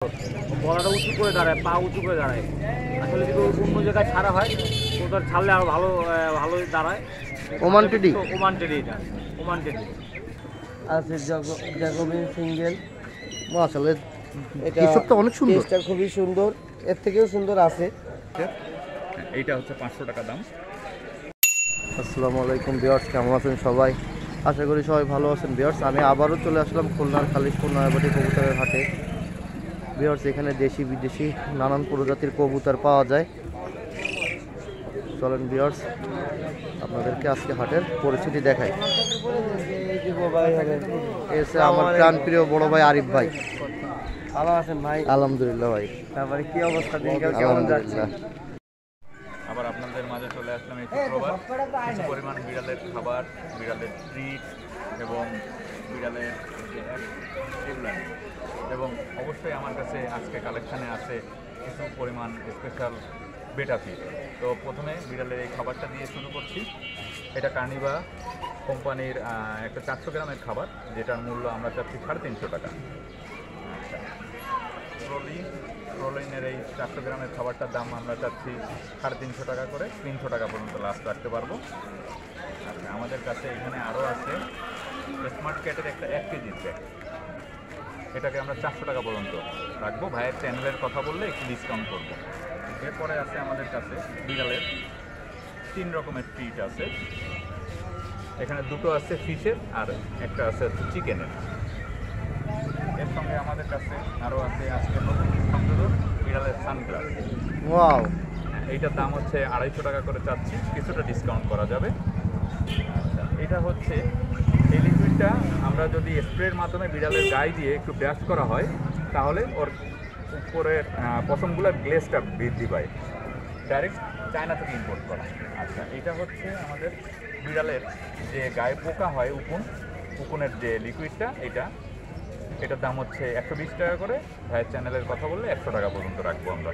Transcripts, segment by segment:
গলাটা উঁচু করে দাঁড়ায়, পা উঁচু করে দাঁড়ায়। আসলে যদি অন্য জায়গায় ছাড়া হয় ওদের ছাড়লে আরো ভালো ভালো দাঁড়ায়। ওমান টেডি, ওমান টেডি, এটা ওমান টেডি আছে জ্যাকোবিন সিঙ্গেল। মাশাআল্লাহ, এটা কেশবটা অনেক সুন্দর, কেসটা খুবই সুন্দর, এর থেকেও সুন্দর আছে। এইটা হচ্ছে 500 টাকা দাম। আসসালামু আলাইকুম ভিউয়ার্স, কেমন আছেন সবাই? আশা করি সবাই ভালো আছেন ভিউয়ার্স। আমি আবারও চলে আসলাম খুলনার খালিশপুর নয়াবাটি কবুতরের হাটে। ভিউয়ার্স, এখানে দেশি বিদেশি নানান প্রজাতির কবুতর পাওয়া যায়। চলেন ভিউয়ার্স, আপনাদেরকে আজকে হাটের পরিস্থিতি দেখাই। এসে আমার প্রাণপ্রিয় বড় ভাই আরিফ ভাই। ভালো আছেন ভাই? আলহামদুলিল্লাহ ভাই। তারপরে কি অবস্থা, দিনকাল কেমন যাচ্ছে? আবার আপনাদের মাঝে চলে আসলাম এই শুক্রবার। কিছু পরিমাণ বিড়ালের খাবার, বিড়ালের ট্রিট এবং বিড়ালের এগুলো নিয়ে। এবং অবশ্যই আমার কাছে আজকে কালেকশানে আছে কিছু পরিমাণ স্পেশাল বেটা ফিড। তো প্রথমে বিড়ালের এই খাবারটা দিয়ে শুরু করছি। এটা কার্নিভা কোম্পানির একটা 400 গ্রামের খাবার, যেটার মূল্য আমরা চাচ্ছি 350 টাকা। আচ্ছা, প্রোলিনের এই 400 গ্রামের খাবারটার দাম আমরা চাচ্ছি 350 টাকা করে, 300 টাকা পর্যন্ত লাস্ট রাখতে পারবো। আচ্ছা, আমাদের কাছে এখানে আরও আছে স্মার্ট ক্যাটের একটা 1 কেজির প্যাক, এটাকে আমরা 400 টাকা পর্যন্ত রাখবো। ভাইয়ের চ্যানেলের কথা বললে একটু ডিসকাউন্ট করবো। এরপরে আছে আমাদের কাছে বিড়ালের 3 রকমের ট্রিট আছে। এখানে দুটো আছে ফিশের আর একটা আছে চিকেনের। এর সঙ্গে আমাদের কাছে আরও আছে আজকে নতুন সংযোজন বিড়ালের সানগ্লাস। ওয়াও, এইটার দাম হচ্ছে 250 টাকা করে চাচ্ছি, কিছুটা ডিসকাউন্ট করা যাবে। আচ্ছা, এটা হচ্ছে এই লিকুইডটা আমরা যদি স্প্রের মাধ্যমে বিড়ালের গায়ে দিয়ে একটু ব্রাশ করা হয় তাহলে ওর উপরের পশমগুলোর গ্লেজটা বৃদ্ধি পায়। ডাইরেক্ট চায়না থেকে ইম্পোর্ট করা। আচ্ছা, এটা হচ্ছে আমাদের বিড়ালের যে গায়ে পোকা হয় উকুনের যে লিকুইডটা, এটার দাম হচ্ছে 120 টাকা করে। ভাইয়ের চ্যানেলের কথা বললে 100 টাকা পর্যন্ত রাখবো আমরা।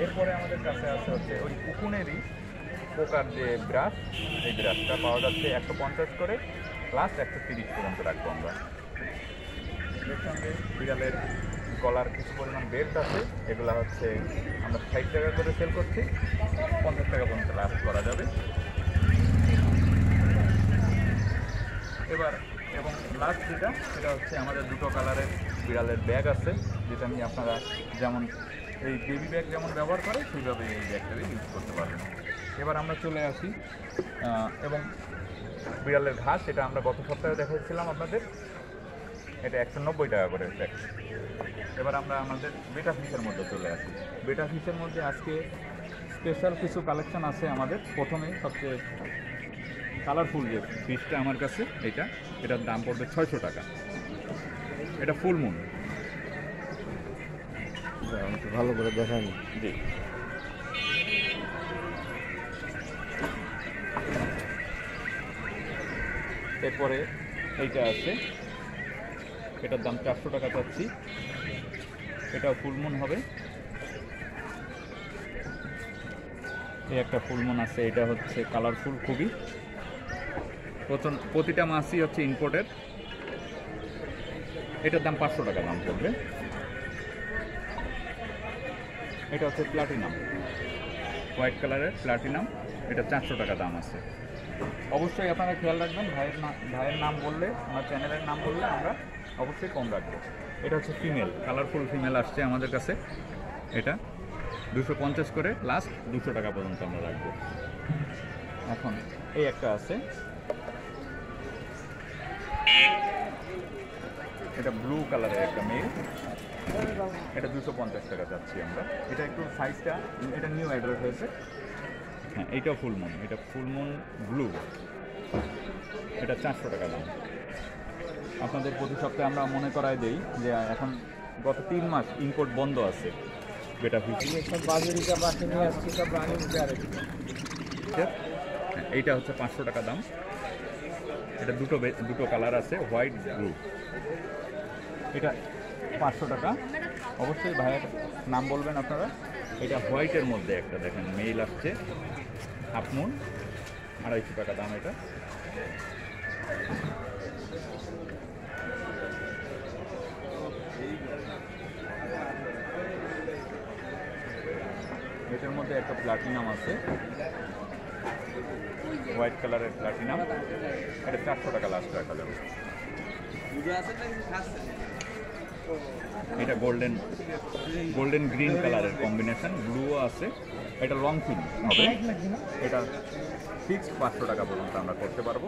এরপরে আমাদের কাছে আছে হচ্ছে ওই উকুনেরই পোকার যে ব্রাশ, এই ব্রাশটা পাওয়া যাচ্ছে 150 করে, প্লাস 130 পর্যন্ত রাখবো আমরা। এর সঙ্গে বিড়ালের গলার কিছু পরিমাণ বেল্ট আছে, এগুলো হচ্ছে আমরা 60 টাকা করে সেল করছি, 50 টাকা পর্যন্ত লাস্ট করা যাবে। এবার এবং লাস্ট সেটা হচ্ছে আমাদের দুটো কালারের বিড়ালের ব্যাগ আছে, যেটা নিয়ে আপনারা যেমন এই বেবি ব্যাগ যেমন ব্যবহার করে সেইভাবে এই ব্যাগটাকে ইউজ করতে পারবেন। এবার আমরা চলে আসি এবং বিড়ালের ঘাস, এটা আমরা গত সপ্তাহে দেখাচ্ছিলাম আপনাদের, এটা 190 টাকা করে ব্যাগ। এবার আমরা আমাদের বেটা ফিশের মধ্যে চলে আসি। বেটা ফিশের মধ্যে আজকে স্পেশাল কিছু কালেকশন আছে আমাদের। প্রথমে সবচেয়ে কালারফুল যে ফিশটা আমার কাছে, এটার দাম পড়বে 600 টাকা। এটা ফুল মুন। ভালো করে দেখান। জি, এরপরে এইটা আছে, এটার দাম 400 টাকা চাচ্ছি। এটাও ফুলমুন হবে। এই একটা ফুলমুন আছে, এটা হচ্ছে কালারফুল খুবই। প্রতিটা মাছই হচ্ছে ইম্পোর্টের। এটার দাম 500 টাকা দাম পড়বে। এটা হচ্ছে প্লাটিনাম, হোয়াইট কালারের প্লাটিনাম, এটা 400 টাকা দাম আছে। অবশ্যই আপনারা খেয়াল রাখবেন, ভাইয়ের নাম বললে, আমার চ্যানেলের নাম বললে আমরা অবশ্যই কম রাখবো। এটা হচ্ছে ফিমেল, কালারফুল ফিমেল আসছে আমাদের কাছে, এটা 250 করে, লাস্ট 200 টাকা পর্যন্ত আমরা রাখবো। এখন এই একটা আছে, এটা ব্লু কালারের একটা মেল, এটা 250 টাকা যাচ্ছি আমরা। এটা একটু সাইজটা, এটা নিউ অ্যাড্রেস হয়েছে। হ্যাঁ, এইটাও ফুলমুন, এটা ফুলমুন ব্লু, এটা 400 টাকা দাম। আপনাদের প্রতি সপ্তাহে আমরা মনে করাই দেই যে এখন গত 3 মাস ইম্পোর্ট বন্ধ আছে বেটা ফিশ। এইটা হচ্ছে 500 টাকা দাম। এটা দুটো কালার আছে, হোয়াইট ব্লু, এটা 500 টাকা। অবশ্যই ভাইয়ের নাম বলবেন আপনারা। এটা হোয়াইটের মধ্যে একটা দেখেন মেল আসছে, হাফ মুন, 250 টাকা দাম এটা। এটার মধ্যে একটা প্লাটিনাম আছে, হোয়াইট কালারের প্লাটিনাম। এটা 400 টাকা লাস্ট রাখা যাবে। এটা গোল্ডেন গ্রিন কালারের কম্বিনেশন, ব্লুও আছে। এটা লং ফিন হবে। এটা ফিক্সড 500 টাকা পর্যন্ত আমরা করতে পারবো।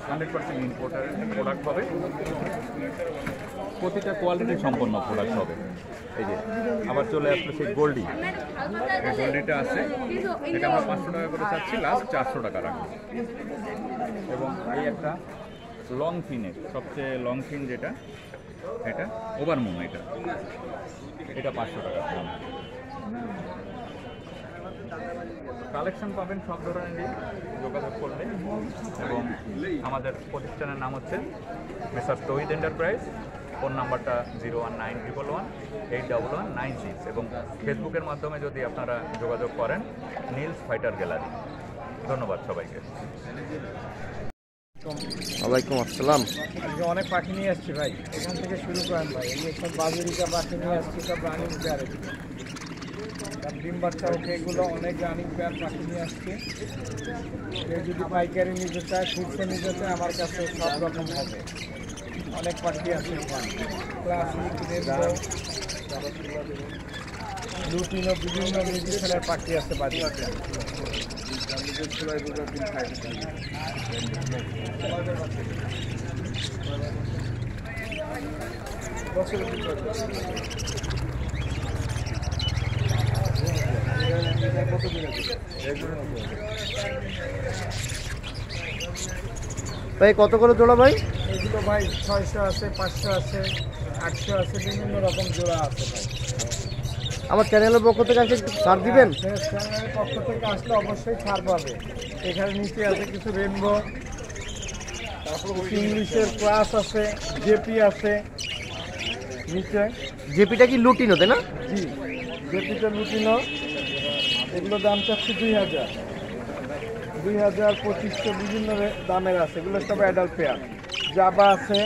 100% ইম্পোর্টার প্রোডাক্ট হবে, প্রতিটা কোয়ালিটি সম্পন্ন প্রোডাক্ট হবে। এই যে আবার চলে আসলো সেই গোল্ডিটা আছে, এটা আমরা 500 টাকা করে চাচ্ছি, লাস্ট 400 টাকা রাখবো। এবং এই একটা লং ফিনের সবচেয়ে লং ফিন যেটা, এটা ওভারমুন, এটা 500 টাকা দাম। কালেকশন পাবেন সব ধরনেরই যোগাযোগ করলে। এবং আমাদের প্রতিষ্ঠানের নাম হচ্ছে মেসার তৌহিদ এন্টারপ্রাইজ। ফোন নাম্বারটা 01911811196 এবং ফেসবুকের মাধ্যমে যদি আপনারা যোগাযোগ করেন নীলস ফাইটার গ্যালারি। ধন্যবাদ সবাইকে। ওয়ালাইকুম আসসালাম। আজকে অনেক পাখি নিয়ে আসছি ভাই, এখান থেকে শুরু করেন ভাই। এই সব বাজুরিকা পাখি নিয়ে আসছি, সব রানিং পেয়ার, সব ডিম বাচ্চা ওকে, এগুলো অনেক রানিং পেয়ার পাখি নিয়ে আসছি। কেউ যদি পাইকারি নিতে চায়, খুচরো নিতে চায়, আমার কাছে সব রকম হবে। অনেক পাখি আছে এখানে, ক্লাসিক, রেনবো, লুটিনো, বিভিন্ন মিউজিশনের পাখি আছে বাড়িতে। ভাই কত করে জোড়া ভাই? এগুলো ভাই 600 আছে, 500 আছে, 800 আছে, বিভিন্ন রকম জোড়া আছে ভাই। আমার চ্যানেলের পক্ষ থেকে আসলে একটু ছাড় দিবেন? চ্যানেলের পক্ষ থেকে আসলে অবশ্যই ছাড় পাবে। এখানে নিচে আছে কিছু রেনবো, তারপর ইংলিশের ক্লাস আছে, জেপি আছে নিচে। জেপিটা কি লুটিনো তাই না? জি, জেপিটা লুটিনো। এগুলো দাম চাচ্ছি 2000, 2500, বিভিন্ন দামের আছে। এগুলো সব অ্যাডাল্ট পেয়ার। জাবা আছে,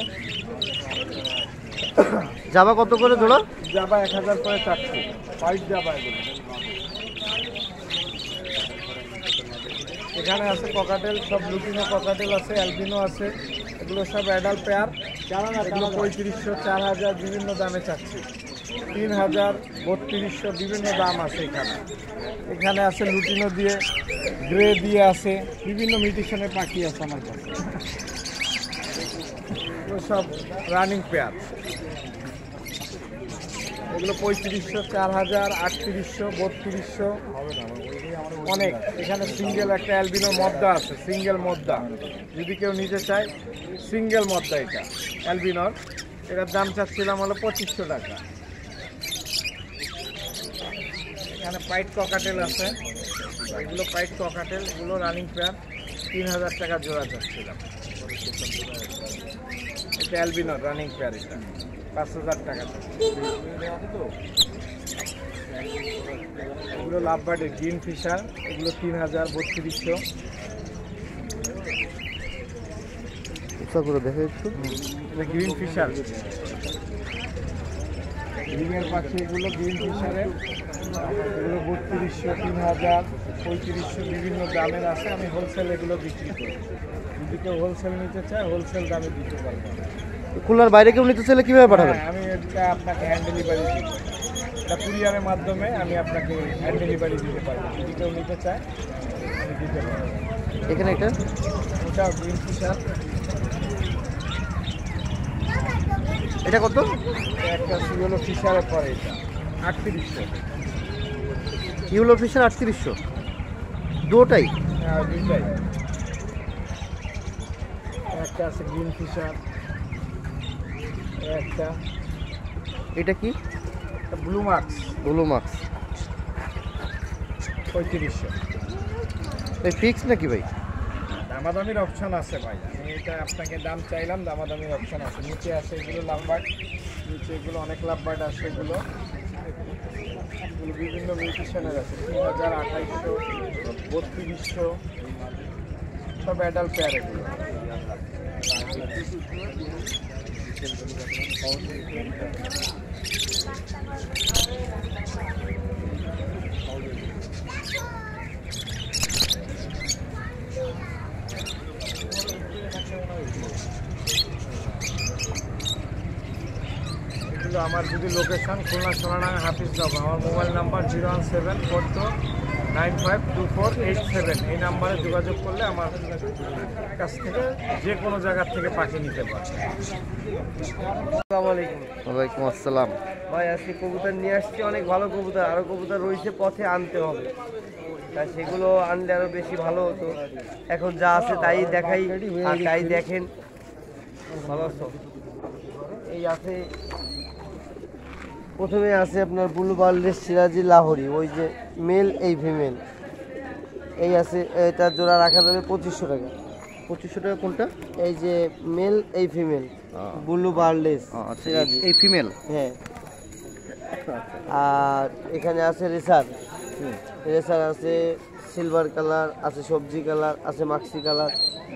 জাবা কত করে জোড়া? জাবা 1000 করে চাচ্ছি, হোয়াইট জাবা এগুলো। এখানে আছে ককাটেল, সব লুটিনো ককাটেল আছে, অ্যালবিনো আছে। এগুলো সব অ্যাডাল্ট পেয়ার। এগুলো 3500, 4000 বিভিন্ন দামে চাচ্ছি, 3000, 3200 বিভিন্ন দাম আছে এখানে। এখানে আছে লুটিনো দিয়ে, গ্রে দিয়ে আছে, বিভিন্ন মিউটেশনের পাখি আছে আমার কাছে। এগুলো সব রানিং পেয়ার। এগুলো 3500, 4000, 3800, 3200 অনেক। এখানে সিঙ্গেল একটা অ্যালবিনো মদ্দা আছে, সিঙ্গেল মদ্দা যদি কেউ নিতে চায়, সিঙ্গেল মদ্দা এটা অ্যালবিনোর। এটার দাম চাচ্ছিলাম হলো 2500 টাকা। এখানে পাইট ককাটেল আছে, এগুলো পাইট ককাটেল, এগুলো রানিং পেয়ার, 3000 টাকা জোড়া চাচ্ছিলাম। এটা অ্যালবিনোর রানিং পেয়ার, এটা 5000 টাকা। এগুলো লাভবার্ডের গ্রিন ফিশার, এগুলো 3000, 3200 করে দেখে একটু। এটা গ্রিন ফিশার, রিংয়ের পাখি। এগুলো গ্রিন ফিশারের, এগুলো 3200, 3000, 3500 বিভিন্ন দামের আছে। আমি হোলসেল এগুলো বিক্রি করি, যদি কেউ হোলসেল নিতে চায় হোলসেল দামে দিতে পারবো। খুলনার বাইরে কেউ নিতে চাইলে কিভাবে পাঠাবেন? হ্যাঁ, আমি এটা আপনাকে হ্যান্ড ডেলিভারি দিব, এটা কুরিয়ারের মাধ্যমে আমি আপনাকে হ্যান্ড ডেলিভারি দিতে পারবো। যদি কেউ নিতে চায় আমি দিতে পারবো। এখানে এটা ওটাও গ্রিন ফিশার, এটা কত? একটা হলো ফিশারের পরে এটা 3800। ইউলো ফিশার 3800, দুটাই? হ্যাঁ, দুইটাই। একটা আছে গ্রিন ফিশার, একটা এটা কি? Blue marks, blue marks. 3500। এই ফিক্স নাকি ভাই? দামাদামির অপশন আছে ভাই, আমি এটা আপনাকে দাম চাইলাম, দামাদামির অপশন আছে। নিচে আছে এগুলো লাভবার্ড, নিচে এগুলো অনেক লাভবার্ড আছে। এগুলো বিভিন্ন মিউটেশনের আছে, 3000, 2800, 3200 সব অ্যাডাল্ট পেয়ার। এগুলো আমার যদি লোকেশন খুলনা সোনাডাঙ্গা হাফিজনগর, আমার মোবাইল নাম্বার 01742952487, এই নাম্বারে যোগাযোগ করলে আমার কাছ থেকে যে কোনো জায়গার থেকে পাখি নিতে পারে। আসসালামু আলাইকুম। ওয়ালাইকুম আসসালাম। ভাই আজকে কবুতর নিয়ে আসছি, অনেক ভালো কবুতর, আরও কবুতর রয়েছে, পথে আনতে হবে, তাই সেগুলো আনলে আরও বেশি ভালো হতো। এখন যা আছে তাই দেখাই আর তাই দেখেন। ভালো আছো? এই আছে, প্রথমে আছে আপনার ব্লু বার্লেস সিরাজি লাহোরি, ওই যে মেল এই ফিমেল, এই আছে, এটা জোড়া রাখা যাবে 2500 টাকা। 2500 টাকা কোনটা? এই যে মেল এই ফিমেল ব্লু বার্লেস সিরাজি, এই ফিমেল, হ্যাঁ। আর এখানে আছে রেসার, রেসার আছে সিলভার কালার, আছে সবজি কালার, আছে মাক্সি কালার,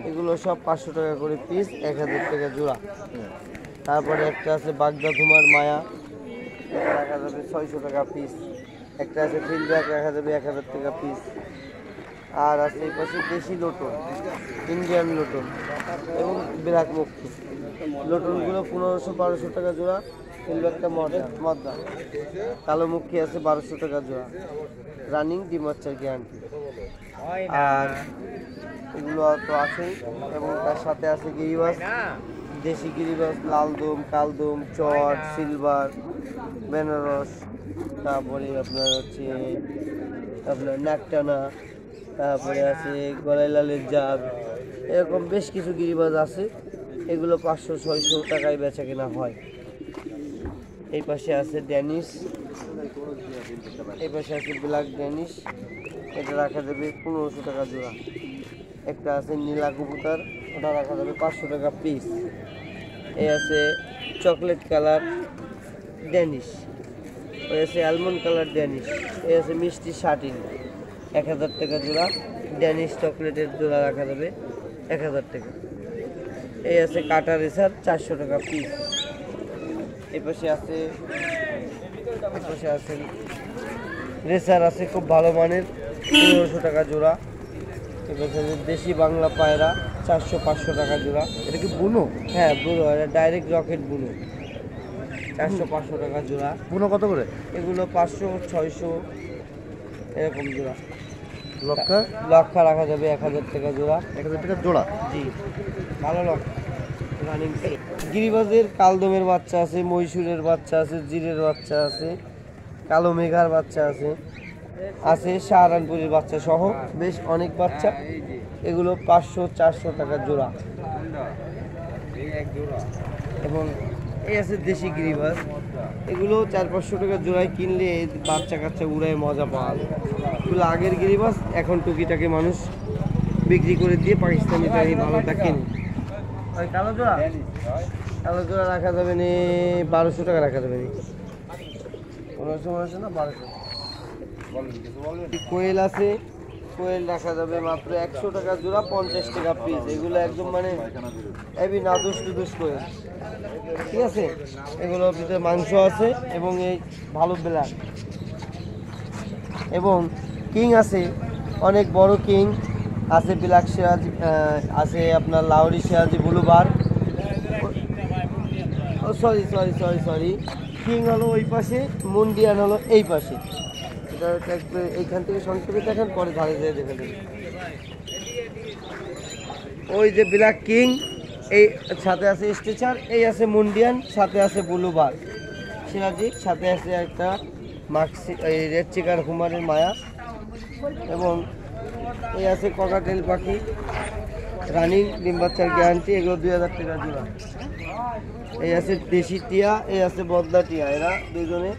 এগুলো সব 500 টাকা করে পিস, 1000 টাকা জোড়া। তারপরে একটা আছে বাগদা ধুমার মায়া, এটা রাখা যাবে 600 টাকা পিস। একটা আছে ফিল্ডব্যাক, রাখা যাবে 1000 টাকা পিস। আর আছে এই পাশে দেশি লোটন, ইন্ডিয়ান লোটন এবং ব্ল্যাক মুক্তি, লোটনগুলো 1500-1200 টাকা জোড়া। ফিল্ডব্যাকটা মদ্দা, কালো মুখী আছে 1200 টাকা জোড়া, রানিং ডিম বাচ্চার গ্যারান্টি। আর এগুলো তো আছেই, এবং তার সাথে আছে গিরিবাস, দেশি গিরিবাস, লালদম, কালদম, চট, সিলভার, বেনারস, তারপরে আপনার হচ্ছে আপনার নাকটানা, তারপরে আছে গলায় লালের জাগ, এরকম বেশ কিছু গিরিবাজ আছে। এগুলো 500-600 টাকায় বেচা কেনা হয়। এই পাশে আছে ড্যানিশ, এই পাশে আছে ব্ল্যাক ড্যানিশ, এটা রাখা যাবে 1500 টাকা জোড়া। একটা আছে নীলা কবুতর, ওটা রাখা যাবে 500 টাকা পিস। এই আছে চকলেট কালার ড্যানিশ, ওই আছে অ্যালমন্ড কালার ড্যানিশ, এই আছে মিষ্টি শাটিন, 1000 টাকা জোড়া। ড্যানিশ চকলেটের জোড়া রাখা যাবে 1000 টাকা। এই আছে কাটা রেসার, 400 টাকা পিস। এই পাশে আছে রেসার আছে খুব ভালো মানের, 1500 টাকা জোড়া। এই পাশে দেশি বাংলা পায়রা, 400-500 টাকা জোড়া। এটা কি বুনো? হ্যাঁ বুনো, এটা ডাইরেক্ট রকেট বুনো, 400-500 টাকা জোড়া। বুনো কত করে? এগুলো 500-600 এরকম জোড়া। লক্ষা রাখা যাবে 1000 টাকা জোড়া। 1000 টাকা জোড়া? জি, ভালো লক্ষা রানিং। গিরিবাজের কালদমের বাচ্চা আছে, মহীশূরের বাচ্চা আছে, জিরের বাচ্চা আছে, কালো মেঘার বাচ্চা আছে, আছে সাহারানপুরের বাচ্চা সহ বেশ অনেক বাচ্চা। এগুলো 500-400 টাকা জোড়া। এবং এই আছে দেশি গিরিবাজ, এগুলো 400-500 টাকা জোড়ায় কিনলে বাচ্চা কাচ্চা উড়ায় মজা পাওয়া যায়। এগুলো আগের গিরিবাজ, এখন টুকিটাকে মানুষ বিক্রি করে দিয়ে পাকিস্তানিটা এই ভালোটা কেনে। কালো জোড়া, কালো জোড়া রাখা যাবে না 1200 টাকা রাখা যাবে না, 1500 না 1200। কোয়েল আছে, কোয়েল রাখা যাবে মাত্র 100 টাকা জোড়া, 50 টাকা পিস। এগুলো একদম মানে এবি নাদুস টুদুস কোয়েল, ঠিক আছে। এগুলোর ভিতরে মাংস আছে এবং এই ভালো ব্ল্যাক। এবং কিং আছে, অনেক বড় কিং আছে, ব্ল্যাক সিরাজ আছে, আপনার লাহোরি সিরাজি ব্লু বার, সরি কিং হলো ওই পাশে, মুন্ডিয়ান হলো এই পাশে। এটা এইখান থেকে সংক্ষেপে দেখেন, পরে ধারে যেয়ে দেখে দেবেন। ওই যে ব্ল্যাক কিং, এই সাথে আছে স্ট্রেচার, এই আছে মুন্ডিয়ান, সাথে আছে ব্লু বার সিরাজি, সাথে আছে একটা মাক্সি এই রেড চিকার হুমারের মায়া, এবং এই আছে ককাটেল পাখি রানিং ডিম বাচ্চার গ্যারান্টি। এগুলো 2000 টাকা জোড়া। এই আছে দেশি টিয়া, এই আছে বদনা টিয়া, এরা দুজনে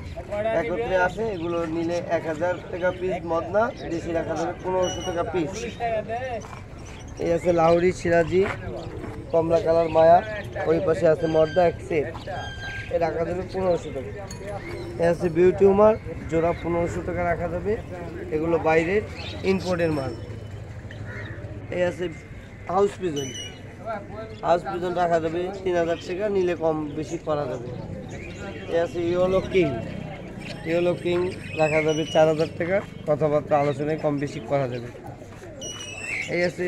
একত্রে আছে। এগুলো নিলে 1000 টাকা পিস মদনা, দেশি রাখা যাবে 1500 টাকা পিস। এই আছে লাহোরি সিরাজি কমলা কালার মায়া, ওই পাশে আছে মর্দা এক সেট, এ রাখা যাবে 1500 টাকা। এ আছে বিউটি উমার, জোড়া 1500 টাকা রাখা যাবে। এগুলো বাইরের ইম্পোর্টের মাল। এই আছে হাউস পিজন, হাউস পিজন রাখা যাবে 3000 টাকা, নিলে কম বেশি করা যাবে। এ আছে ইয়েলো কিং, ইয়েলো কিং রাখা যাবে 4000 টাকা, কথাবার্তা আলোচনায় কম বেশি করা যাবে। এই আছে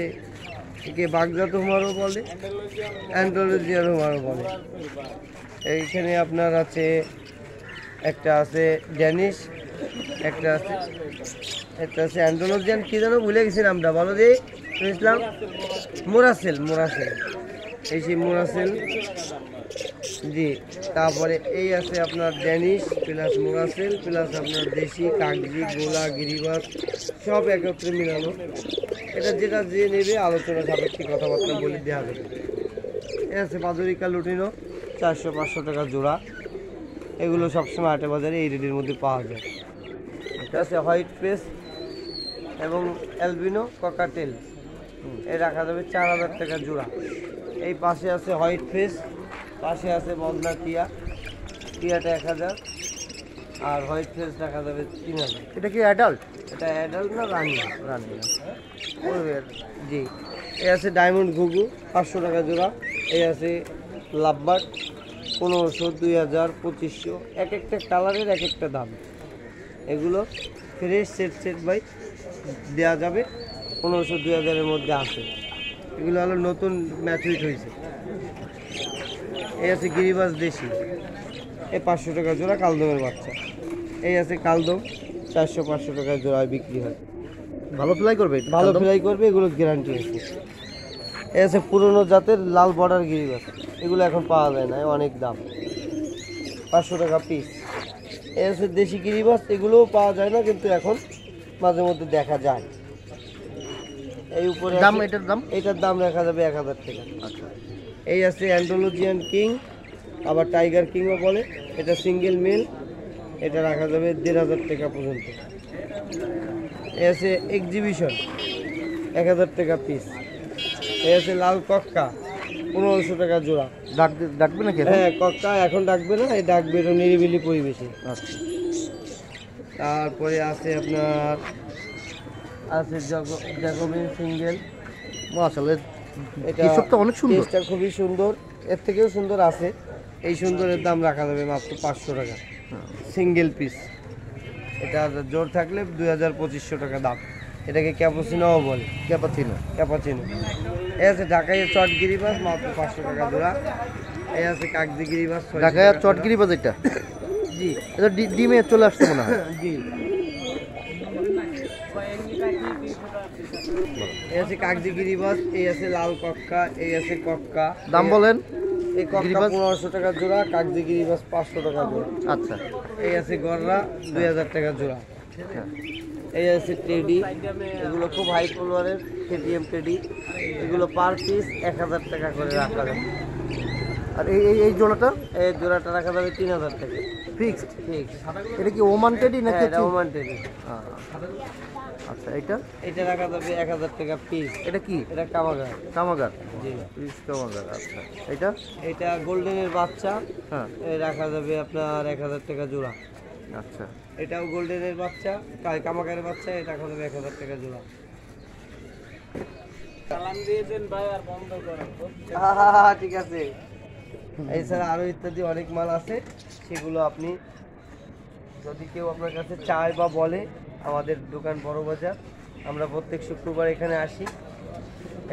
একে বাগজাত হুমারও বলে, অ্যান্ডোলজিয়ার হুমারও বলে। এইখানে আপনার আছে একটা আছে ড্যানিশ, একটা আছে অ্যান্ডোলজিয়ান, কি যেন ভুলে গেছি নামটা, বলো যে ইসলাম, মোরাসেল, এই সেই মোরাসেল জি। তারপরে এই আছে আপনার ড্যানিশ প্লাস মোরাসেল প্লাস আপনার দেশি কাগজি, গোলা, গিরিবাস সব একত্রে মিলানো। এটা যেটা যে নেবে আলোচনা সাপেক্ষে কথাবার্তা বলে দেওয়া যাবে। এ আছে বাজরিকা লুটিনো 400-500 টাকা জোড়া। এগুলো সবসময় হাটে বাজারে এই রেটের মধ্যে পাওয়া যায়। এটা আছে হোয়াইট ফেস এবং অ্যালবিনো ককাটেল, এ রাখা যাবে 4000 টাকা জোড়া। এই পাশে আছে হোয়াইট ফেস, পাশে আছে মদনা টিয়াটা 1000 আর হোয়াইট ফেস রাখা যাবে 3000। এটা কি অ্যাডাল্ট? এটা অ্যাডাল্ট না রানি জি। এই আছে ডায়মন্ড ঘুঘু 500 টাকা জোড়া। এই আছে লাভবার্ড 1500, 2000, 2500, এক একটা কালারের এক একটা দাম। এগুলো ফ্রেশ সেট বাই দেওয়া যাবে 1500-2000 মধ্যে আছে। এগুলো হলো নতুন ম্যাচুইট হয়েছে। এই আছে গিরিবাস দেশি, এই 500 টাকা জোড়া কালদমের বাচ্চা। এই আছে কালদম 400-500 টাকা জোড়ায় বিক্রি হয়। ভালো ফ্লাই করবে? ভালো ফ্লাই করবে, এগুলো গ্যারান্টি আছে। এই আছে পুরনো জাতের লাল বর্ডার গিরিবাস, এগুলো এখন পাওয়া যায় না, অনেক দাম, 500 টাকা পিস। এই আছে দেশি গিরিবাস, এগুলোও পাওয়া যায় না কিন্তু এখন মাঝে মধ্যে দেখা যায়। এই উপরে দাম, এটার দাম রাখা যাবে 1000 টাকা। আচ্ছা। এই আছে অ্যান্ডোলজিয়ান কিং, আবার টাইগার কিংও বলে, এটা সিঙ্গেল মেল, এটা রাখা যাবে 1500 টাকা পর্যন্ত। এই আছে এক্সিবিশন 1000 টাকা পিস। এই আছে লাল কক্কা 1500 টাকা জোড়া। ডাকবে নাকি? হ্যাঁ, কক্কা এখন ডাকবে না, এই ডাকবে এটা নিরিবিলি পরিবেশে। আচ্ছা। তারপরে আছে আপনার জ্যাকোবিন সিঙ্গেল, মাশাআল্লাহ, এটা কেশবটা অনেক সুন্দর, কেসটা খুবই সুন্দর, এর থেকেও সুন্দর আছে। এই সুন্দরের দাম রাখা যাবে মাত্র 500 টাকা সিঙ্গেল পিস। এটা জোর থাকলে 2000-2500 টাকা দাম। এটাকে ক্যাপুচিনোও বলে, ক্যাপাচিনো। এই আছে ঢাকাইয়ের চট গিরিবাস মাত্র 500 টাকা জোড়া। এই আছে কাগজি গিরিবাস ঢাকায় চটগিরি বাজারটা জি। এটা ডিমে চলে আসছে মনে হয়। জি। এই আছে কাগজি গিরিবাস, এই আছে লাল কক্কা, এই আছে কক্কা। দাম বলেন? এই কক্কা 1500 টাকা জোড়া, কাগজি গিরিবাস 500 টাকা জোড়া। আচ্ছা। এই আছে গররা 2000 টাকা জোড়া। এই আছে টেডি, এগুলো খুব হাই ফলোয়ারের কেটিএম টেডি, এগুলো পার পিস 1000 টাকা করে রাখা যাবে। আর এই জোড়াটা? এই জোড়াটা রাখা যাবে 3000 টাকা ফিক্সড। ফিক্স। এটা কি ওমান টেডি নাকি? এটা ওমান টেডি। আচ্ছা। এটা রাখা যাবে 1000 টাকা পিস। এটা কি? এটা কামাগার কামাগার জি। পিস কামাগার। আচ্ছা। এটা গোল্ডেনের বাচ্চা, হ্যাঁ। এই রাখা যাবে আপনার 1000 টাকা জোড়া। আচ্ছা। এটাও গোল্ডেনের বাচ্চা, কামাগারের বাচ্চা, এটা রাখা যাবে 1000 টাকা জোড়া। চালান দিয়েছেন ভাই, আর বন্ধ করেন তো। ঠিক আছে। এছাড়া আরো ইত্যাদি অনেক মাল আছে, সেগুলো আপনি যদি কেউ আপনার কাছে চায় বা বলে, আমাদের দোকান বড় বাজার, আমরা প্রত্যেক শুক্রবার এখানে আসি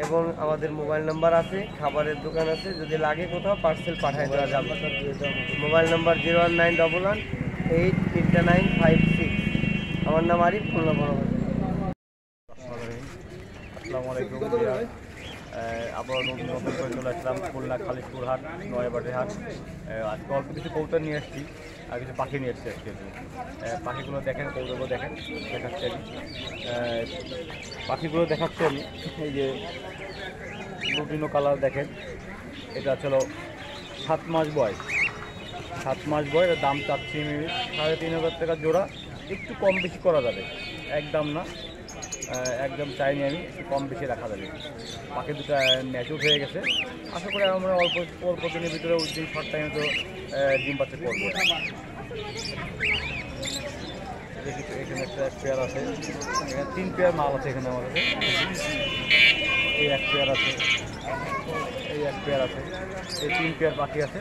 এবং আমাদের মোবাইল নাম্বার আছে, খাবারের দোকান আছে, যদি লাগে কোথাও পার্সেল পাঠিয়ে দেওয়া যাবে। Mobile number 01911833956। আমার নাম আরিফ, খুলনা বড় বাজার। আসসালামু আলাইকুম। আবার নতুন করে চলে আসলাম খুলনা খালিশপুর হাট, নয়াবাটি হাট। আজকে অল্প কিছু কবুতর নিয়ে এসেছি আর কিছু পাখি নিয়ে এসেছি আজকে। পাখিগুলো দেখেন, কবুতরগুলো দেখেন, দেখাচ্ছি আমি। পাখিগুলো দেখাচ্ছি আমি। এই যে লুটিনো কালার দেখেন, এটা ছিল 7 মাস বয়স। 7 মাস বয়স, এর দাম চাচ্ছি আমি 3500 টাকা জোড়া। একটু কম বেশি করা যাবে, একদম না, একদম চাইনি আমি, একটু কম বেশি রাখা যাবে। পাখি দুটো ম্যাচিউর হয়ে গেছে, আশা করি আমরা অল্প দিনের ভিতরে দিন শর্ট টাইমে তো ডিম বাচ্চা করবো। এখানে একটা 1 পেয়ার আছে, এখানে 3 পেয়ার মাল আছে এখানে আমার কাছে। এই 1 পেয়ার আছে, এই 1 পেয়ার আছে, এই 3 পেয়ার পাখি আছে।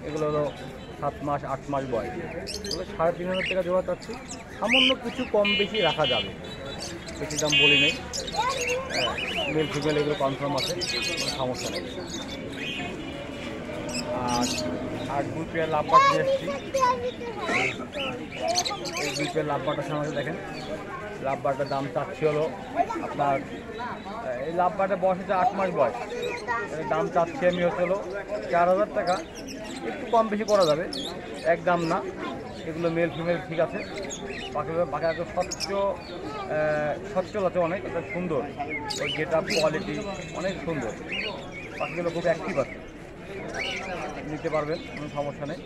এগুলো হলো 7 মাস 8 মাস বয়স। এগুলো 3500 টাকা জোড়া চাচ্ছি, সামান্য কিছু কম বেশি রাখা যাবে, বেশি দাম বলি নেই। মেল ফিমেল এগুলো কনফার্ম আছে, কোনো সমস্যা নেই। আর আর 2 পেয়ার লাভবার নিয়ে এসেছি। এই 2 পেয়ার লাভবারটার সামনে দেখেন, লাভবারটার দাম চাচ্ছি হলো আপনার, এই লাভবারটা বয়স হচ্ছে 8 মাস বয়স, এর দাম চাচ্ছি আমি হলো 4000 টাকা। একটু কম বেশি করা যাবে, একদম না। এগুলো মেল ফিমেল ঠিক আছে, পাখিগুলো পাখি একটু সচ্ছল আছে, অনেক এটা সুন্দর, ওই গেট আপ কোয়ালিটি অনেক সুন্দর। পাখিগুলো খুব অ্যাক্টিভ আছে, নিতে পারবেন, কোনো সমস্যা নেই।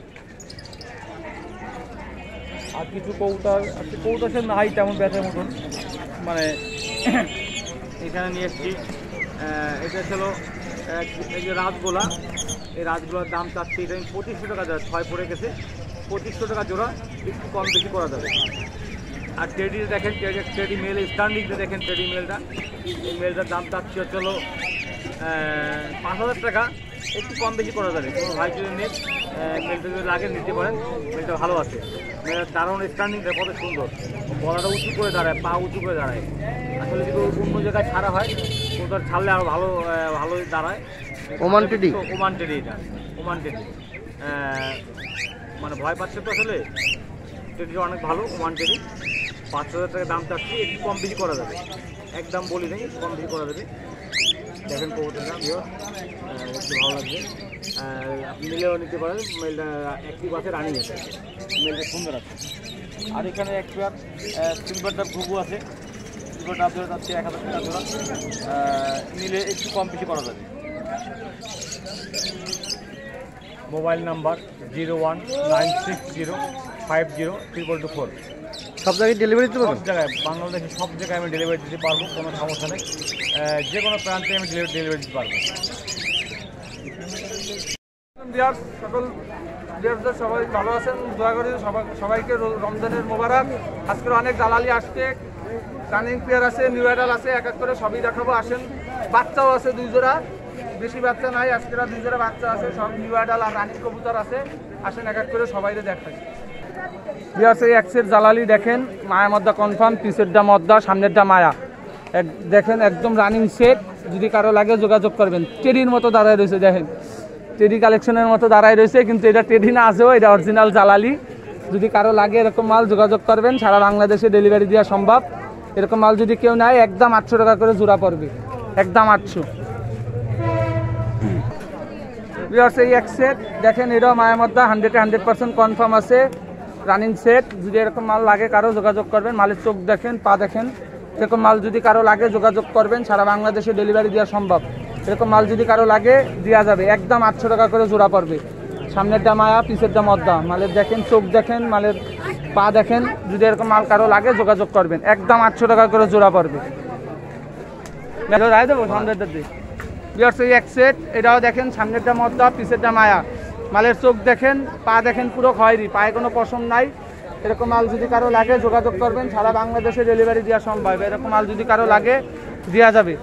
আর কিছু কৌতার আছে, কৌতা সে নাই তেমন ব্যাচের মতন, মানে এখানে নিয়ে এসেছি। এটা ছিল এই যে রাজগোলা, এই রাজগোলার দাম চাচ্ছি এটা আমি 2500 টাকা যাচ্ছে, 6 পড়ে গেছে, 2500 টাকা জোড়া, একটু কম বেশি করা যাবে। আর টেডি দেখেন, টেডি মেল স্ট্যান্ডিংটা দেখেন, টেডি মেলটা, এই মেলটার দাম চাচ্ছি হচ্ছে হলো 5000 টাকা, একটু কম বেশি করা যাবে। কোনো ভাই যদি নেই, মেলটা যদি লাগে নিতে পারেন, মেলটা ভালো আছে। মেলের দারুণ স্ট্যান্ডিংটা কত সুন্দর, গলাটা উঁচু করে দাঁড়ায়, পা উঁচু করে দাঁড়ায়। আসলে যদি অন্য জায়গায় ছাড়া হয়, ওটার ছাড়লে আরও ভালো দাঁড়ায়। ওমান টেডি, ওমান টেডি, এটা ওমান টেডি, মানে ভয় পাচ্ছে তো আসলে, টেডিটা অনেক ভালো ওমান টেডি। 5000 টাকা দাম চাচ্ছি, একটু কম বেশি করা যাবে, একদম বলি নেই, কম বেশি করা যাবে। দেখেন কবুতরটা ভিও, একটু ভালো লাগবে, আপনি নিলেও নিতে পারেন। মেলটা একটি বাসে রানিং আছে, মেলটা সুন্দর আছে। আর এখানে এক পেয়ার সিলভার ডাব ঘুঘু আছে, সিলভার ডাব ধরে যাচ্ছে 1000 টাকা জোড়া, নিলে একটু কম বেশি করা যাবে। Mobile number 01960502224। সব জায়গায় ডেলিভারি দিতে সব পারবেন? জায়গায়, বাংলাদেশে সব জায়গায় আমি ডেলিভারি দিতে পারবো, কোনো সমস্যা নেই। যে কোনো প্রান্তে আমি ডেলিভারি দিতে পারবো। সকল বিয়ারদের সবাই ভালো আছেন, দোয়া করি সবাইকে রমজানের মোবারক। আজকের অনেক দালালি আসছে, রানিং পেয়ার আছে, নিউ অ্যাডাল আছে, এক এক করে সবই দেখাবো, আসেন। বাচ্চাও আছে 2 জোড়া, বেশি বাচ্চা নাই, আজকের 2 জোড়া বাচ্চা আছে, সব নিউ অ্যাডাল আর রানিং কবুতর আছে। আসেন এক এক করে সবাইকে দেখাই। বিয়ার সেই এক সেট জালালি দেখেন, মায়া মদ্দা কনফার্ম, পিসেরটা মদ্দা, সামনেরটা মায়া, দেখেন একদম রানিং সেট। যদি কারো লাগে যোগাযোগ করবেন। টেডির মতো দাঁড়ায় রয়েছে, দেখেন টেডি কালেকশনের মতো দাঁড়ায় রয়েছে, কিন্তু এটা টেডি না আসেও, এটা অরিজিনাল জালালি। যদি কারো লাগে এরকম মাল যোগাযোগ করবেন, সারা বাংলাদেশে ডেলিভারি দেওয়া সম্ভব। এরকম মাল যদি কেউ নেয়, একদম 800 টাকা করে জোড়া পড়বে, একদম 800। বিয়ার্স এই এক সেট দেখেন, এটাও মায়ামদ্দা, 100% কনফার্ম আছে, রানিং সেট। যদি এরকম মাল লাগে কারো যোগাযোগ করবেন। মালের চোখ দেখেন, পা দেখেন, এরকম মাল যদি কারো লাগে যোগাযোগ করবেন, সারা বাংলাদেশে ডেলিভারি দেওয়া সম্ভব। এরকম মাল যদি কারো লাগে দেওয়া যাবে, একদম 800 টাকা করে জোড়া পড়বে। সামনেরটা মায়া, পিছেরটা মদ্দা, মালের দেখেন চোখ দেখেন, মালের পা দেখেন। যদি এরকম মাল কারো লাগে যোগাযোগ করবেন, একদম 800 টাকা করে জোড়া পড়বে। রায় দেবো সামনেরটা দিয়ে। বিয়ার্স এই এক সেট, এটাও দেখেন, সামনেরটা মদ্দা, পিছেরটা মায়া, মালের চোখ দেখেন, পা দেখেন, পুরো খয়েরি, পায়ে কোনো পশম নাই। এরকম মাল যদি কারো লাগে যোগাযোগ করবেন, সারা বাংলাদেশে ডেলিভারি দেওয়া সম্ভব। এরকম মাল যদি কারো লাগে দেওয়া যাবে,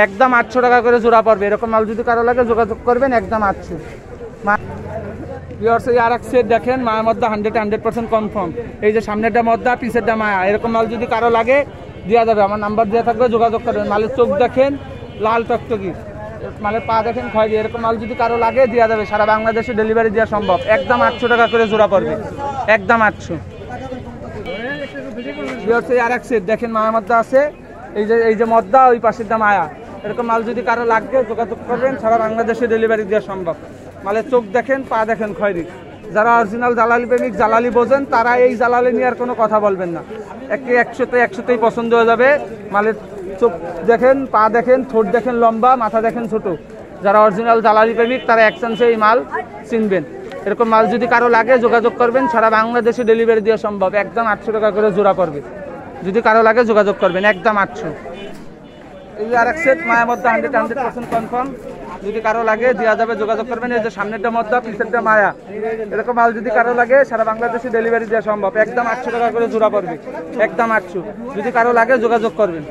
একদম 800 টাকা করে জোড়া পড়বে। এরকম মাল যদি কারো লাগে যোগাযোগ করবেন, একদম 800। বিয়ার্স এই আর এক সেট দেখেন, মায়ের মধ্যে 100% কনফার্ম। এই যে সামনেরটা মদ্দা, পিছেরটা মায়া, এরকম মাল যদি কারো লাগে দেওয়া যাবে। আমার নাম্বার দেওয়া থাকবে, যোগাযোগ করবেন। মালের চোখ দেখেন লাল টকটকি, মালের পা দেখেন খয়েরি, এরকম মাল যদি কারো লাগে দেওয়া যাবে, সারা বাংলাদেশে ডেলিভারি দেওয়া সম্ভব। একদম 800 টাকা করে জোড়া পড়বে, একদম 800। বিয়ার্স এই আর এক সেট দেখেন, মায়ের মধ্যে আছে, এই যে মদ্দা, ওই পাশেরটা মায়া। এরকম মাল যদি কারো লাগবে যোগাযোগ করবেন, সারা বাংলাদেশে ডেলিভারি দেওয়া সম্ভব। মালের চোখ দেখেন, পা দেখেন খয়েরি। যারা অরিজিনাল জালালি প্রেমিক, জালালি বোঝেন, তারা এই জালালি নিয়ে আর কোনো কথা বলবেন না। 100তেই পছন্দ হয়ে যাবে। মালের চোখ দেখেন, পা দেখেন, ঠোঁট দেখেন লম্বা, মাথা দেখেন ছোট। যারা অরিজিনাল জালালি প্রেমিক, তারা এক চান্সে এই মাল চিনবেন। এরকম মাল যদি কারো লাগে যোগাযোগ করবেন, সারা বাংলাদেশে ডেলিভারি দেওয়া সম্ভব। একদম 800 টাকা করে জোড়া পড়বে। যদি কারো লাগে যোগাযোগ করবেন, একদম 800। এই আর এক সেট মায়ের মধ্যে 100% কনফার্ম। যদি কারো লাগে দেওয়া যাবে, যোগাযোগ করবেন। এই যে সামনেরটা মদ্দা, পিছেরটা মায়া, এরকম মাল যদি কারো লাগে, সারা বাংলাদেশে ডেলিভারি দেওয়া সম্ভব। একদম 800 টাকা করে জোড়া পড়বে, একদম 800। যদি কারো লাগে যোগাযোগ করবেন।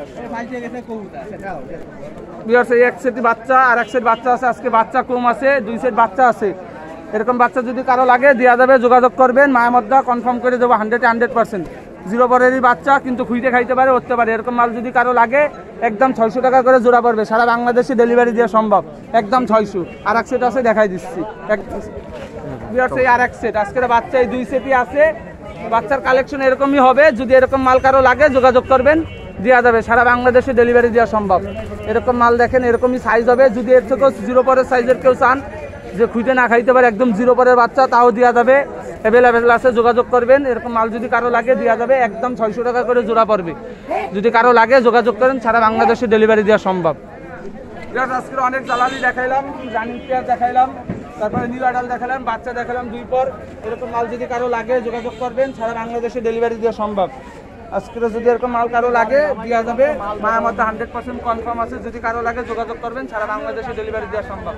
বিয়ার্স এই এক সেট বাচ্চা, আর এক সেট বাচ্চা আছে, আজকে বাচ্চা কম আছে, 2 সেট বাচ্চা আছে। এরকম বাচ্চা যদি কারো লাগে দেওয়া যাবে, যোগাযোগ করবেন। মায়ের মদ্দা কনফার্ম করে দেবো, 100% 0 পরেরই বাচ্চা, কিন্তু খুঁজতে খাইতে পারে, উঠতে পারে। এরকম মাল যদি কারো লাগে, একদম 600 টাকা করে জোড়া পড়বে। সারা বাংলাদেশে ডেলিভারি দেওয়া সম্ভব, একদম 600। আর এক সেট আছে, দেখাই দিচ্ছি। বিয়ার্স এই আরেক সেট আজকের বাচ্চা এই 2 সেটই আছে। বাচ্চার কালেকশন এরকমই হবে। যদি এরকম মাল কারো লাগে যোগাযোগ করবেন, দেওয়া যাবে। সারা বাংলাদেশে ডেলিভারি দেওয়া সম্ভব। এরকম মাল দেখেন, এরকমই সাইজ হবে। যদি এর থেকেও 0 পরের সাইজের কেউ চান যে খুঁজে না খাইতে পারে একদম 0 পরের বাচ্চা, তাও দেওয়া যাবে। অ্যাভেলেবেল আছে, যোগাযোগ করবেন। এরকম মাল যদি কারো লাগে দেওয়া যাবে। একদম 600 টাকা করে জোড়া পড়বে। যদি কারো লাগে যোগাযোগ করেন, সারা বাংলাদেশে ডেলিভারি দেওয়া সম্ভব। আজকে অনেক জালালি দেখাইলাম, রানিং পেয়ার দেখাইলাম, তারপরে নিউ আডাল দেখালাম, বাচ্চা দেখালাম 2 পর। এরকম মাল যদি কারো লাগে যোগাযোগ করবেন, সারা বাংলাদেশে ডেলিভারি দেওয়া সম্ভব। আজকে যদি এরকম মাল কারো লাগে দেওয়া যাবে। মায়ের মধ্যে 100% কনফার্ম আছে। যদি কারো লাগে যোগাযোগ করবেন, সারা বাংলাদেশে ডেলিভারি দেওয়া সম্ভব।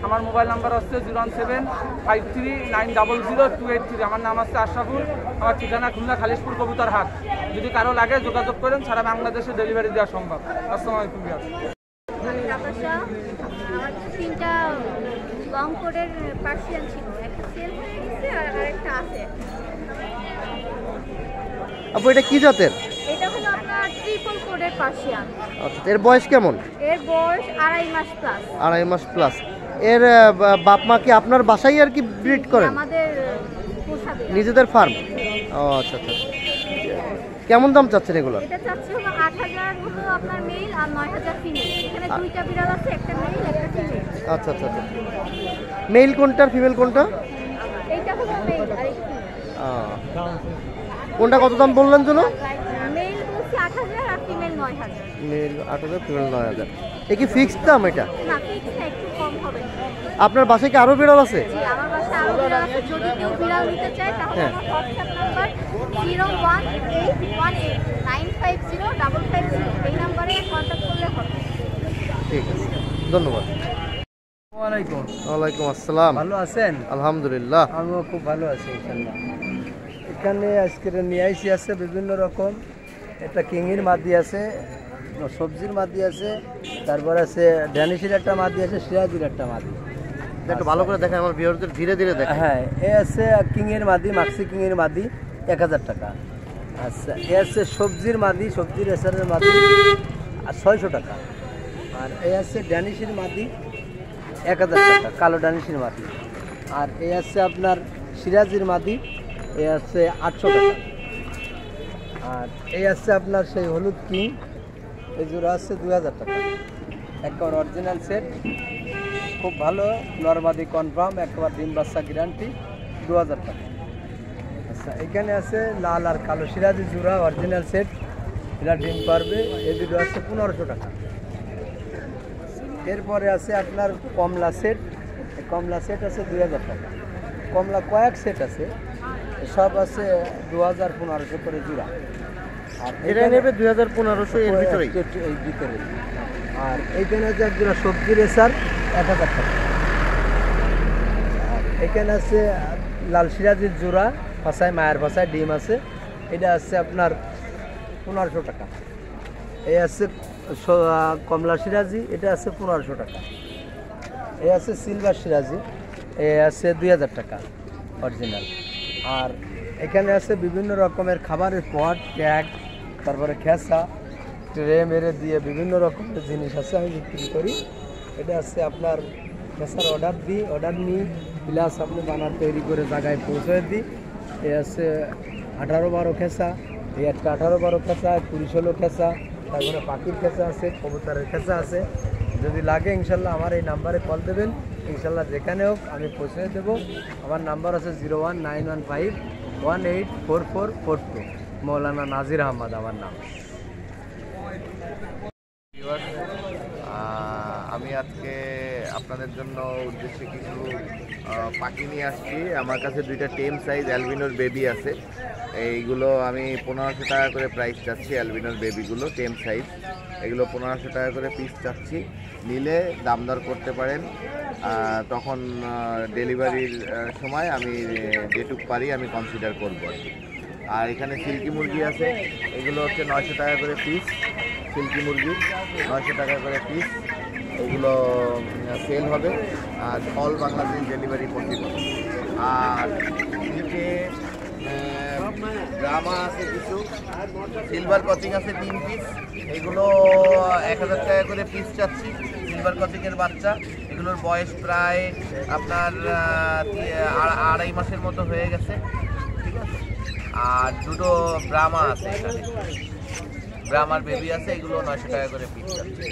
আমার মোবাইল নাম্বার হচ্ছে 01753900283। আমার নাম হচ্ছে আশরাফুল। আমার ঠিকানা খুলনা খালিশপুর কবুতর হাট। যদি কারো লাগে যোগাযোগ করেন, সারা বাংলাদেশে ডেলিভারি দেওয়া সম্ভব। আসসালামু আলাইকুম। আমার 3টা লং কোডের পার্সিয়ান ছিল, একটা সেল হয়ে গেছে আর আরেকটা আছে। আপু এটা কি জাতের? এটা হলো আপনার ট্রিপল কোডের পার্সিয়ান। আচ্ছা, এর বয়স কেমন? এর বয়স 2.5 মাস প্লাস। 2.5 মাস প্লাস। এর বাপ মা কি আপনার বাসায় আর কি ব্রিড করেন? আমাদের পোষা বিড়াল। নিজেদের ফার্ম? ও আচ্ছা আচ্ছা। কেমন দাম চাচ্ছেন এগুলো? এটা চাচ্ছে হলো 8000 হলো আপনার মেল আর 9000 ফিমেল। এখানে 2টা বিড়াল আছে, একটা মেল একটা ফিমেল। আচ্ছা আচ্ছা আচ্ছা। মেল কোনটা আর ফিমেল কোনটা? এইটা হলো মেল আর এই ফিমেল। কোনটা কত দাম বললেন যেন? মেল বলছি 8000 আর ফিমেল 9000। Male 8000, female 9000। এ কি ফিক্সড দাম এটা? না, ফিক্স না, একটু কম হবে। আপনার বাসায় কি আরো বিড়াল আছে? জি, আমার বাসায় আরো বিড়াল আছে। যদি কেউ বিড়াল নিতে চায় তাহলে আমার হোয়াটসঅ্যাপ নাম্বার 01818950550। এই নাম্বারে কন্ট্যাক্ট করলে হবে। ঠিক আছে, ধন্যবাদ। ওয়ালাইকুম। ওয়ালাইকুম আসসালাম। ভালো আছেন? আলহামদুলিল্লাহ। আমিও খুব ভালো আছি ইনশাআল্লাহ। এখানে আজকে নিয়ে আইসি আছে বিভিন্ন রকম। একটা কিংয়ের মাদি আছে, সবজির মাদি আছে, তারপর আছে ড্যানিশের একটা মাদি আছে, সিরাজির একটা মাদি। একটু ভালো করে দেখেন, আমার ভিউয়ারদের ধীরে ধীরে দেখেন। হ্যাঁ, এ আছে কিংয়ের মাদি, মাক্সি কিংয়ের মাদি 1000 টাকা। আচ্ছা, এ আছে সবজির মাদি, সবজির এসারের মাদি 600 টাকা। আর এ আছে ড্যানিশের মাদি 1000 টাকা, কালো ড্যানিশের মাদি। আর এ আছে আপনার সিরাজির মাদি, এ আছে 800 টাকা। আর এই আছে আপনার সেই হলুদ কিং, এই জোড়া আছে 2000 টাকা। একবার অরিজিনাল সেট, খুব ভালো, নরমাদি কনফার্ম, একবার ডিম বাচ্চা গ্যারান্টি, 2000 টাকা। আচ্ছা, এখানে আছে লাল আর কালো সিরাজি জোড়া অরিজিনাল সেট, এরা ডিম পারবে, এই দুটো আছে 1500 টাকা। এরপরে আছে আপনার কমলা সেট, কমলা সেট আছে 2000 টাকা। কমলা কয়েক সেট আছে, সব আছে 2000-1500 করে জোড়া। আর এটা নেবে 2500 এর ভিতরেই? এই ভিতরে। আর এইখানে আছে এক জোড়া সবজির এসার 1000 টাকা। আর এখানে আছে লাল সিরাজির জোড়া, ভাষায় মায়ের ভাষায় ডিম আছে, এটা আছে আপনার 1500 টাকা। এই আছে কমলা সিরাজি, এটা আছে 1500 টাকা। এই আছে সিলভার সিরাজি, এ আছে 2000 টাকা অরিজিনাল। আর এখানে আছে বিভিন্ন রকমের খাবারের পট, ট্যাগ, তারপরে খেসা, ট্রে মেরে দিয়ে বিভিন্ন রকমের জিনিস আছে, আমি বিক্রি করি। এটা আছে আপনার খেসার অর্ডার দিই, অর্ডার নিই, প্লাস আপনি বানার তৈরি করে জায়গায় পৌঁছে দিই। এ আছে 18-12 খেসা, এই একটা 18-12 খেসা, 20-16 খেসা, তারপরে পাখির খেসা আছে, কবুতরের খেসা আছে। যদি লাগে ইনশাল্লাহ আমার এই নাম্বারে কল দেবেন, ইনশাল্লাহ যেখানে হোক আমি পৌঁছে দেবো। আমার নাম্বার আছে 01915184442, মৌলানা নাজির আহমদ আমার নাম। আমি আজকে আপনাদের জন্য উদ্দেশ্যে কিছু পাখি নিয়ে আসছি। আমার কাছে 2টা টেম সাইজ অ্যালবিনোর বেবি আছে। এইগুলো আমি 1500 টাকা করে প্রাইস চাচ্ছি। অ্যালবিনোর বেবিগুলো টেম সাইজ, এগুলো 1500 টাকা করে পিস চাচ্ছি। নিলে দাম দর করতে পারেন, তখন ডেলিভারির সময় আমি যেটুক পারি আমি কনসিডার করব আর কি। আর এখানে সিল্কি মুরগি আছে, এগুলো হচ্ছে 900 টাকা করে পিস। সিল্কি মুরগি 900 টাকা করে পিস, এগুলো সেল হবে আর অল বাংলাদেশ ডেলিভারি পসিবল। আর নিচে ড্রামা আছে কিছু, সিলভার কোচিং আছে 3 পিস, এগুলো 1000 টাকা করে পিস চাচ্ছি। সিলভার কজিকের বাচ্চা। এগুলোর বয়স প্রায় আপনার 2.5 মাসের মতো হয়ে গেছে, ঠিক আছে। আর দুটো ব্রাহ্মা আছে, এখানে ব্রাহ্মার বেবি আছে, এগুলো 900 টাকা করে পিস যাচ্ছে।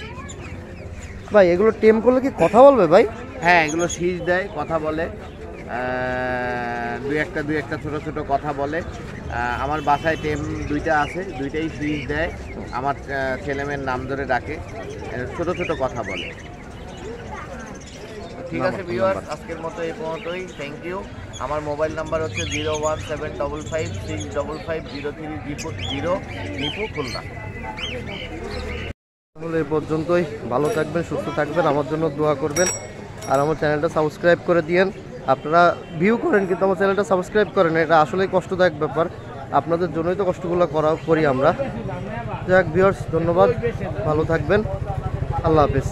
ভাই এগুলো টেম করলে কি কথা বলবে ভাই? হ্যাঁ, এগুলো শীষ দেয়, কথা বলে, দুই একটা ছোট ছোট কথা বলে। আমার বাসায় টেম 2টা আছে, 2টাই শীষ দেয়, আমার ছেলেমেয়ের নাম ধরে ডাকে, ছোট ছোট কথা বলে। ঠিক আছে ভিউয়ার্স, আজকের মতো এই পর্যন্তই। Thank you. আমার মোবাইল নাম্বার হচ্ছে 01755655030 নিপু, খুলনা। তাহলে এই পর্যন্তই। ভালো থাকবেন, সুস্থ থাকবেন, আমার জন্য দোয়া করবেন, আর আমার চ্যানেলটা সাবস্ক্রাইব করে দিয়েন। আপনারা ভিউ করেন কিন্তু আমার চ্যানেলটা সাবস্ক্রাইব করেন, এটা আসলেই কষ্টদায়ক ব্যাপার, আপনাদের জন্যই তো কষ্টগুলো করি আমরা। যাক ভিউয়ার্স, ধন্যবাদ, ভালো থাকবেন, আল্লাহ হাফেজ।